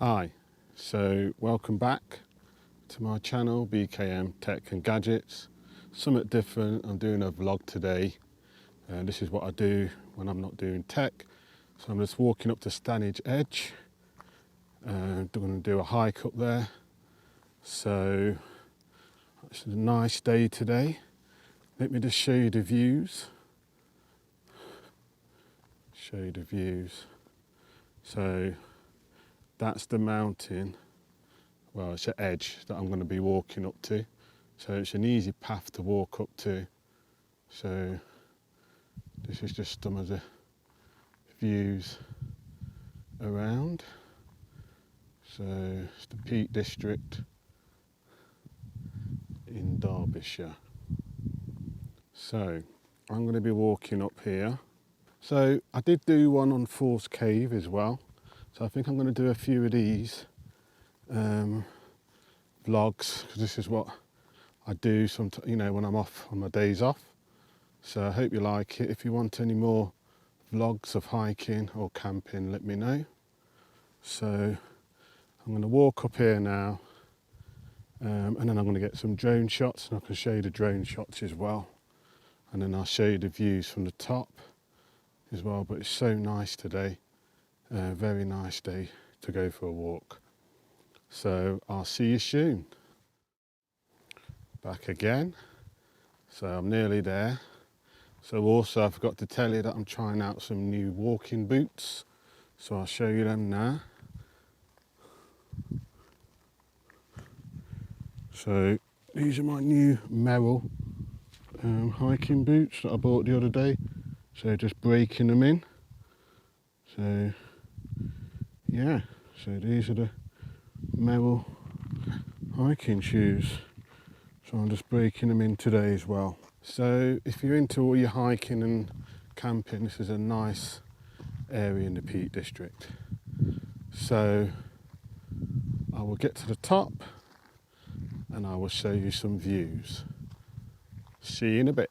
Hi, so welcome back to my channel, BKM Tech and Gadgets. Something different, I'm doing a vlog today. This is what I do when I'm not doing tech. So I'm just walking up to Stanage Edge. I'm going to do a hike up there. So it's a nice day today. Let me just show you the views. So that's the mountain. Well, it's an edge that I'm going to be walking up to. So it's an easy path to walk up to. So this is just some of the views around. So it's the Peak District in Derbyshire. So I'm going to be walking up here. So I did do one on Falls Cave as well. So I think I'm going to do a few of these vlogs, because this is what I do sometimes, when I'm off on my days off. So I hope you like it. If you want any more vlogs of hiking or camping, let me know. So I'm going to walk up here now, and then I'm going to get some drone shots, and I can show you the drone shots as well. And then I'll show you the views from the top as well. But it's so nice today, very nice day to go for a walk. So I'll see you soon. Back again. So I'm nearly there. So also I forgot to tell you that I'm trying out some new walking boots. So I'll show you them now. So these are my new Merrell hiking boots that I bought the other day. So just breaking them in. So yeah, so these are the Merrell hiking shoes. So I'm just breaking them in today as well. So if you're into all your hiking and camping, this is a nice area in the Peak District. So I will get to the top and I will show you some views. See you in a bit.